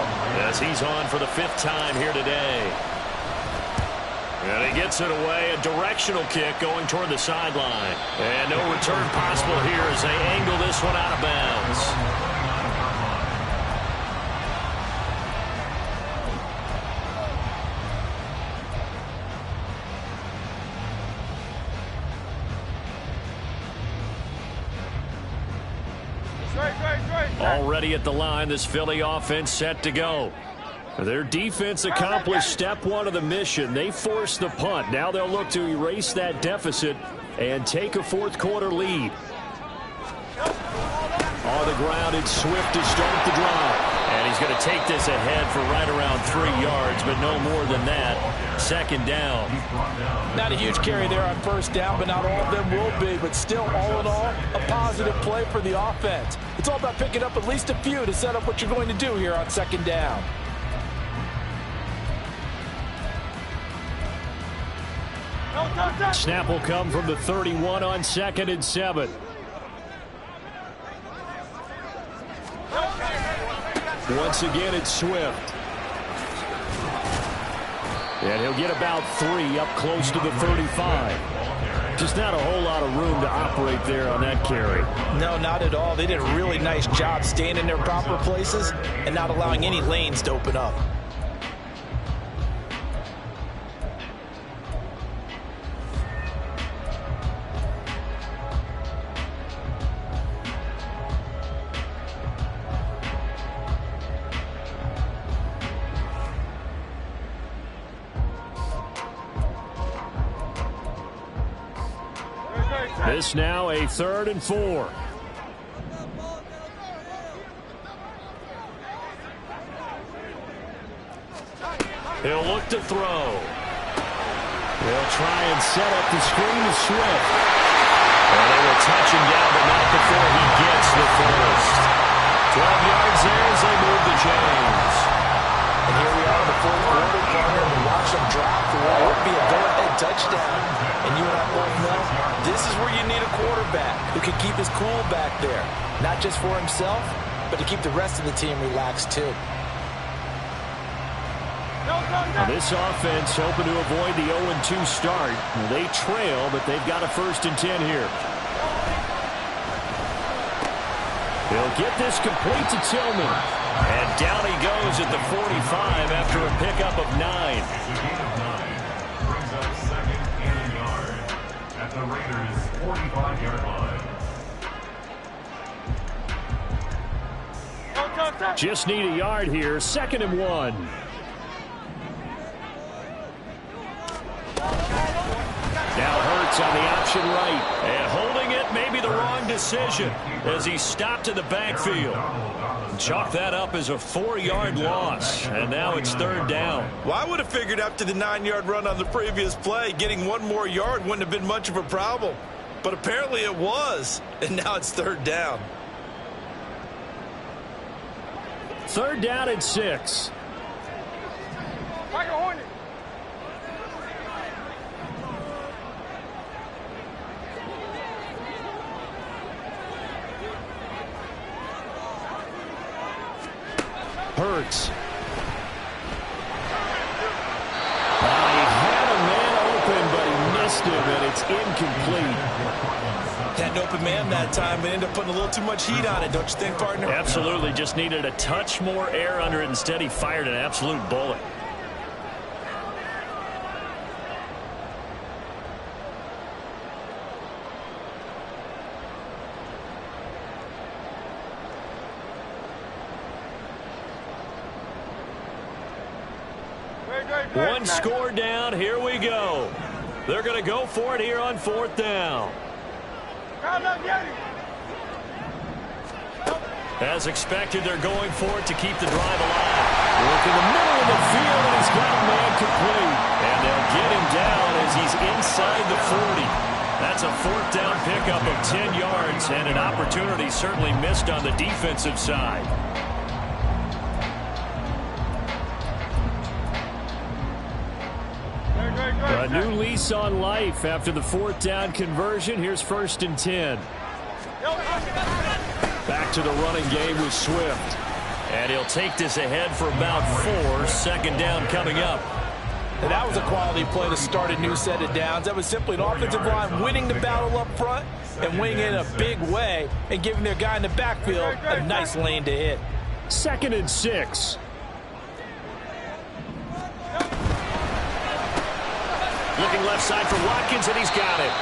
as he's on for the 5th time here today. And he gets it away, a directional kick going toward the sideline. And no return possible here as they angle this one out of bounds. Already at the line, this Philly offense set to go. Their defense accomplished step 1 of the mission. They forced the punt. Now they'll look to erase that deficit and take a fourth quarter lead. On the ground, it's Swift to start the drive. And he's going to take this ahead for right around 3 yards, but no more than that. Second down. Not a huge carry there on first down, but not all of them will be. But still, all in all, a positive play for the offense. It's all about picking up at least a few to set up what you're going to do here on second down. Snap will come from the 31 on 2nd and 7. Once again, it's Swift. And he'll get about 3 up close to the 35. Just not a whole lot of room to operate there on that carry. No, not at all. They did a really nice job staying in their proper places and not allowing any lanes to open up. This now a 3rd and 4. He'll look to throw. They'll try and set up the screen to Swift. And they will touch him down, but not before he gets the first. 12 yards there as they move the chains. And here we are in the fourth quarter, partner, and watch them drop for what would be a go-ahead touchdown. And you and I both know this is where you need a quarterback who can keep his cool back there. Not just for himself, but to keep the rest of the team relaxed too. Now this offense hoping to avoid the 0-2 start. They trail, but they've got a 1st and 10 here. They'll get this complete to Tillman. And down he goes at the 45 after a pickup of 9. Brings up 2nd and a yard at the Raiders' 45-yard line. Just need a yard here. 2nd and 1. blitz on the option right. And holding it may be the wrong decision as he stopped in the backfield. Chalk that up as a 4-yard loss, and now it's 3rd down. Well, I would have figured after the 9-yard run on the previous play, getting 1 more yard wouldn't have been much of a problem. But apparently it was, and now it's 3rd down. 3rd down and 6. Hurts. He had a man open, but he missed him, and it's incomplete. Had an open man that time, but ended up putting a little too much heat on it, don't you think, partner? Absolutely. Just needed a touch more air under it. Instead, he fired an absolute bullet. One score down. Here we go. They're going to go for it here on 4th down. As expected, they're going for it to keep the drive alive. Work in the middle of the field, and he's got a man complete. And they'll get him down as he's inside the 40. That's a 4th down pickup of 10 yards, and an opportunity certainly missed on the defensive side. A new lease on life after the 4th down conversion. Here's 1st and 10. Back to the running game with Swift. And he'll take this ahead for about 4. 2nd down coming up. And that was a quality play to start a new set of downs. That was simply an offensive line winning the battle up front and winning it in a big way and giving their guy in the backfield a nice lane to hit. 2nd and 6. Looking left side for Watkins, and he's got it.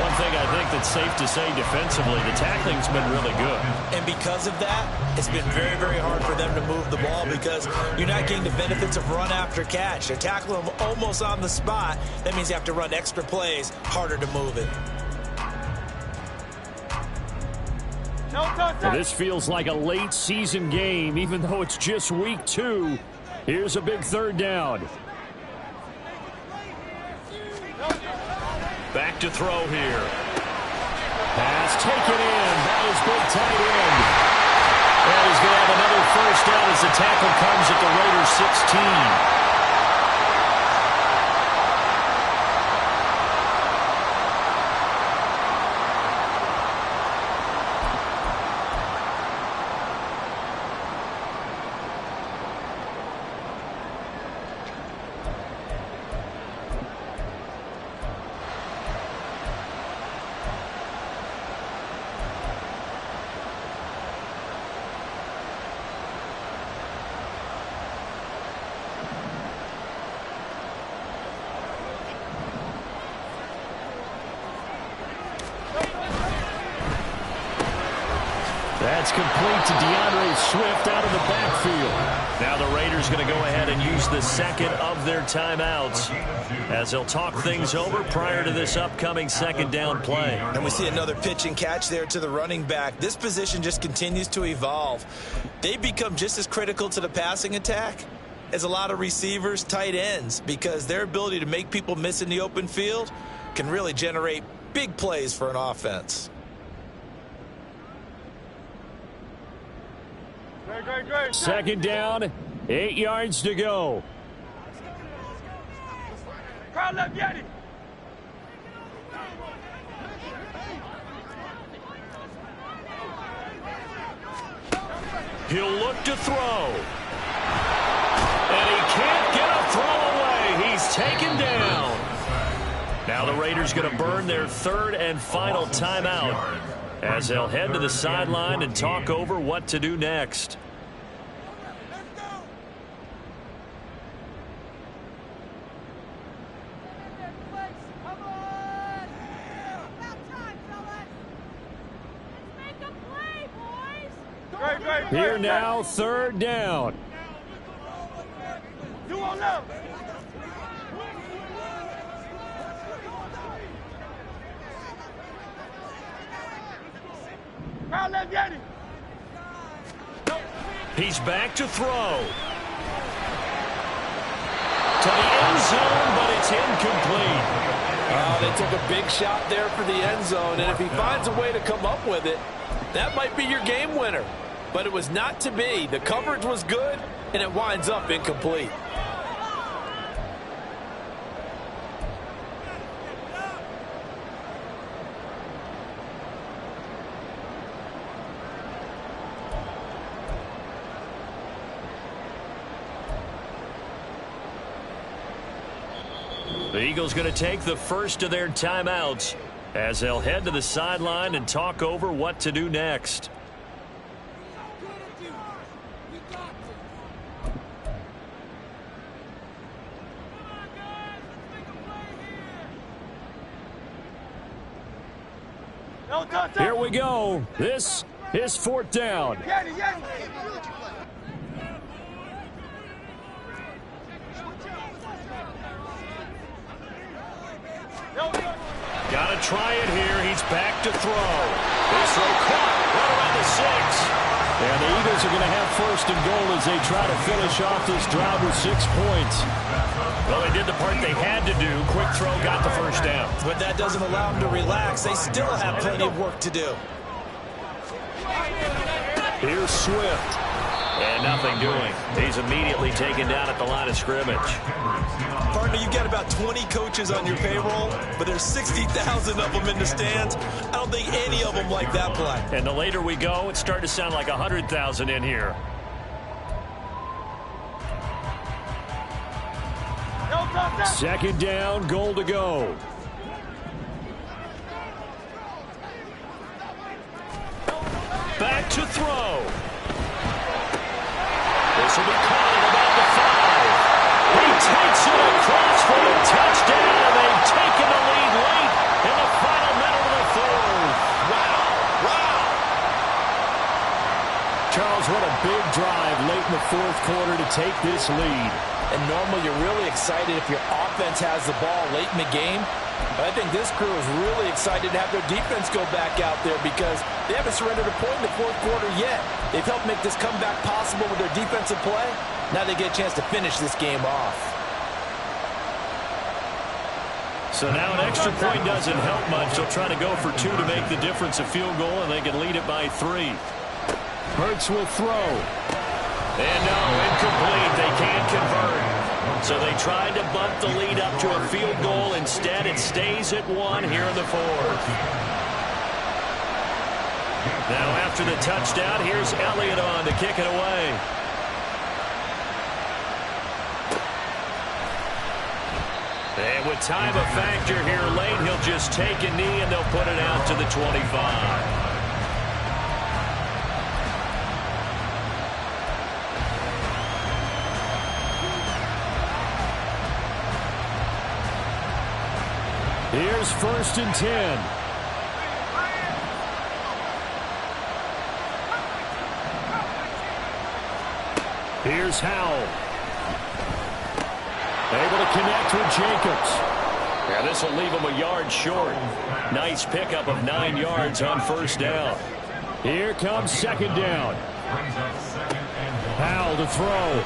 One thing I think that's safe to say defensively, the tackling's been really good. And because of that, it's been very, very hard for them to move the ball because you're not getting the benefits of run after catch. They're tackling them almost on the spot. That means you have to run extra plays, harder to move it. Well, this feels like a late season game, even though it's just week 2. Here's a big 3rd down. Back to throw here. Pass taken in by his big tight end. And he's going to have another 1st down as the tackle comes at the Raiders' 16. That's complete to DeAndre Swift out of the backfield. Now the Raiders going to go ahead and use the 2nd of their timeouts as they'll talk things over prior to this upcoming 2nd down play. And we see another pitch and catch there to the running back. This position just continues to evolve. They've become just as critical to the passing attack as a lot of receivers, tight ends, because their ability to make people miss in the open field can really generate big plays for an offense. Great. 2nd down, 8 yards to go. Crowd left, Yeti. He'll look to throw. And he can't get a throw away. He's taken down. Now the Raiders going to burn their 3rd and final timeout as they'll head to the sideline and talk over what to do next. Here now, 3rd down. 2 on left. Crowd left Yeti. He's back to throw. To the end zone, but it's incomplete. Oh, they took a big shot there for the end zone, and if he finds a way to come up with it, that might be your game winner. But it was not to be. The coverage was good, and it winds up incomplete. The Eagles going to take the first of their timeouts as they'll head to the sideline and talk over what to do next. Here we go. This is fourth down. Yeti, Yeti. Got to try it here. He's back to throw. This throw caught right around the 6. And the Eagles are going to have first and goal as they try to finish off this drive with 6 points. Well, they did the part they had to do. Quick throw got the first down. But that doesn't allow them to relax. They still have plenty of work to do. Here's Swift. And nothing doing. He's immediately taken down at the line of scrimmage. Partner, you've got about 20 coaches on your payroll, but there's 60,000 of them in the stands. I don't think any of them like that play. And the later we go, it's starting to sound like 100,000 in here. Second down, goal to go. Back to throw. This will be caught at about the 5. He takes it across for a touchdown, and they've taken the lead late in the final minute of the 4th. Wow. Charles, what a big drive late in the 4th quarter to take this lead. And normally you're really excited if your offense has the ball late in the game. But I think this crew is really excited to have their defense go back out there because they haven't surrendered a point in the 4th quarter yet. They've helped make this comeback possible with their defensive play. Now they get a chance to finish this game off. So now an extra point doesn't help much. They'll try to go for 2 to make the difference a field goal, and they can lead it by 3. Hurts will throw. And no, incomplete. They can't convert. So they tried to bunt the lead up to a field goal. Instead, it stays at 1 here in the 4th. Now after the touchdown, here's Elliott on to kick it away. And with time a factor here late, he'll just take a knee and they'll put it out to the 25. Here's 1st and 10. Here's Howell. Able to connect with Jacobs. Yeah, this will leave him a yard short. Nice pickup of 9 yards on 1st down. Here comes 2nd down. Howell to throw.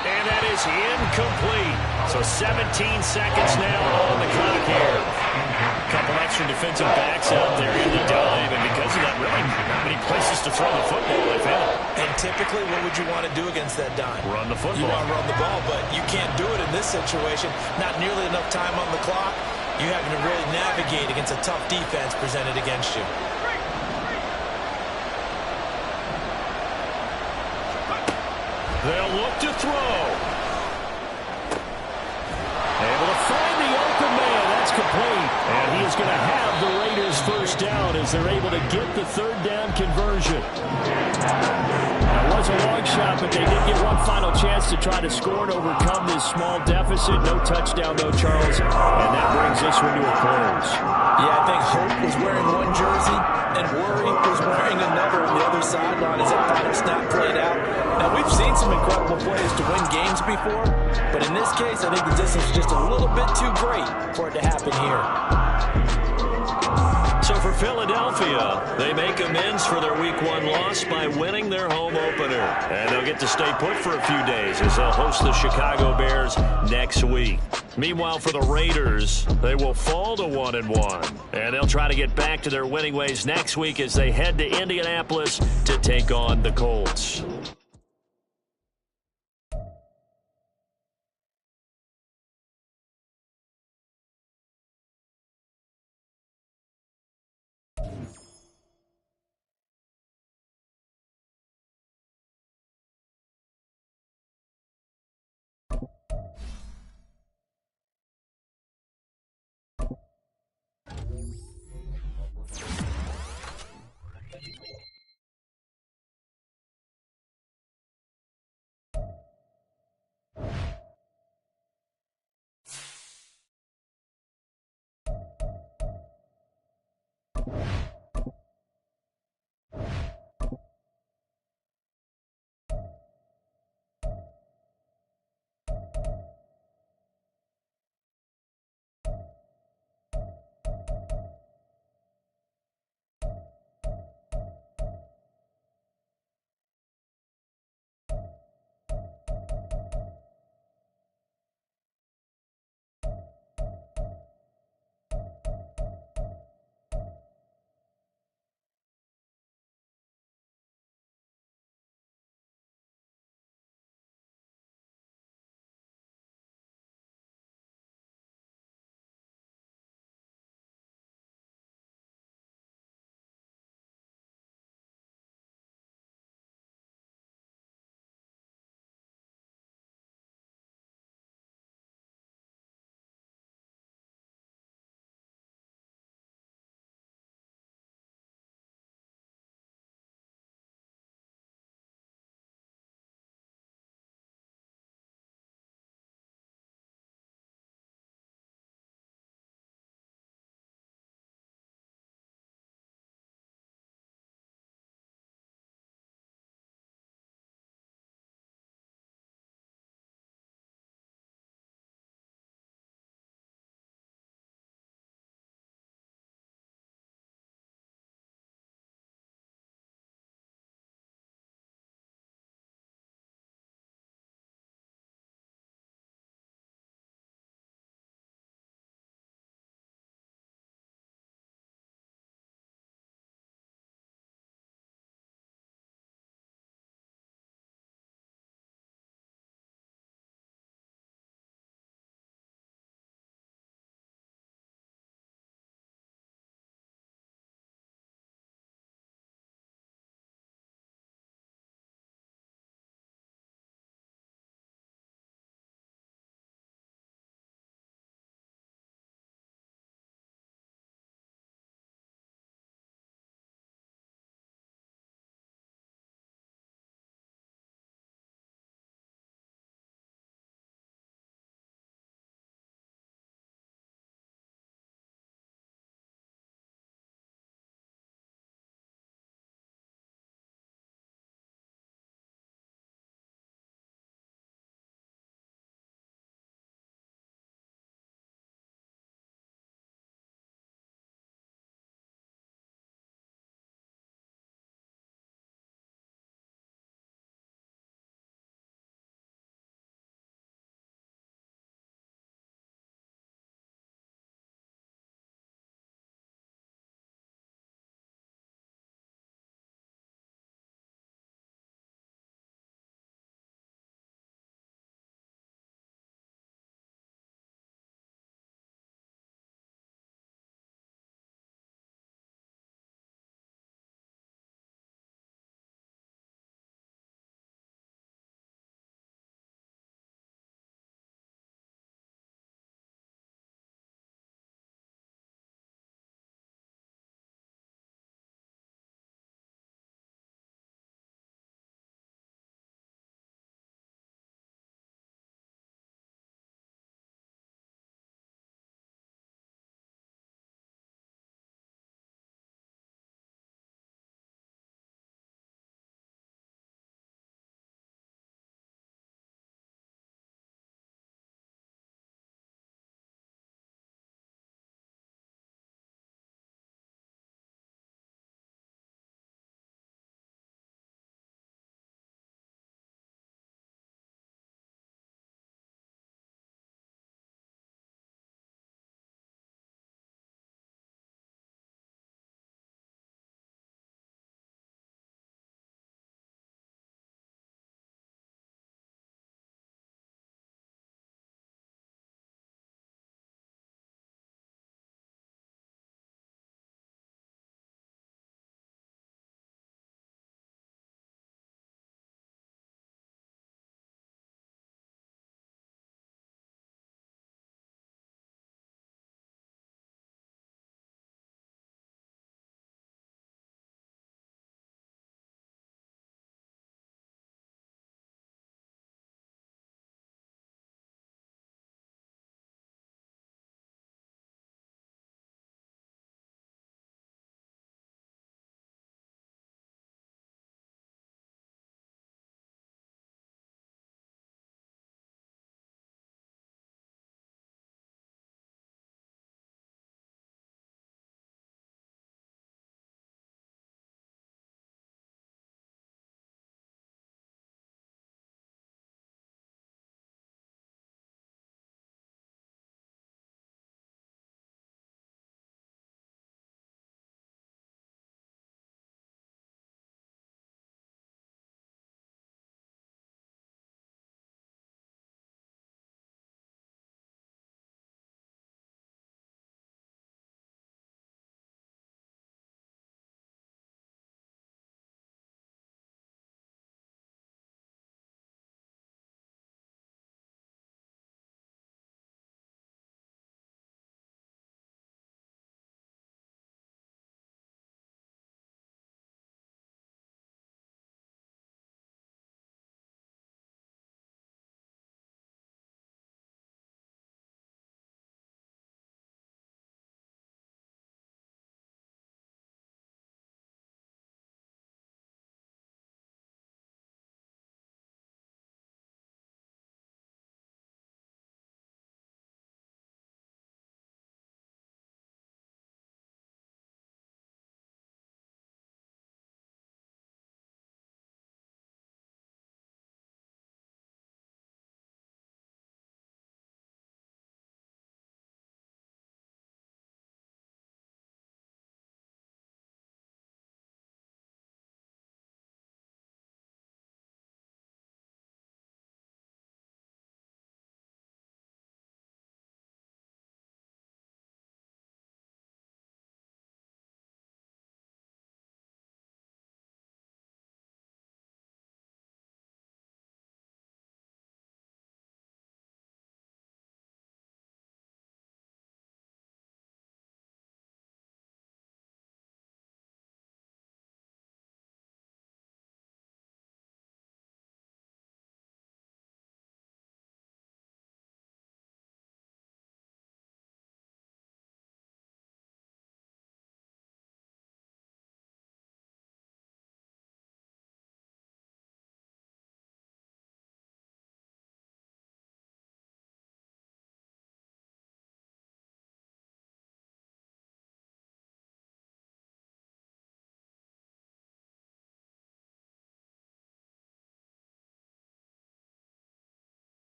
And that is incomplete. So 17 seconds now on the clock here. A couple extra defensive backs out there in the dime, and because of that, really not many places to throw the football, if any. And typically, what would you want to do against that dime? Run the football. You want to run the ball, but you can't do it in this situation. Not nearly enough time on the clock. You're having to really navigate against a tough defense presented against you. They'll look to throw. Able to find the open man. That's complete. And he is going to have the Raiders first down as they're able to get the 3rd down conversion. That was a long shot, but they did get one final chance to try to score and overcome this small deficit. No touchdown, though, Charles. And that brings this one to a close. Yeah, I think Hope was wearing one jersey and Worry was wearing another on the other sideline as that final snap played out. Now, we've seen some incredible plays to win games before, but in this case, I think the distance is just a little bit too great for it to happen here. So for Philadelphia, they make amends for their Week 1 loss by winning their home opener. And they'll get to stay put for a few days as they'll host the Chicago Bears next week. Meanwhile, for the Raiders, they will fall to 1-1. And they'll try to get back to their winning ways next week as they head to Indianapolis to take on the Colts.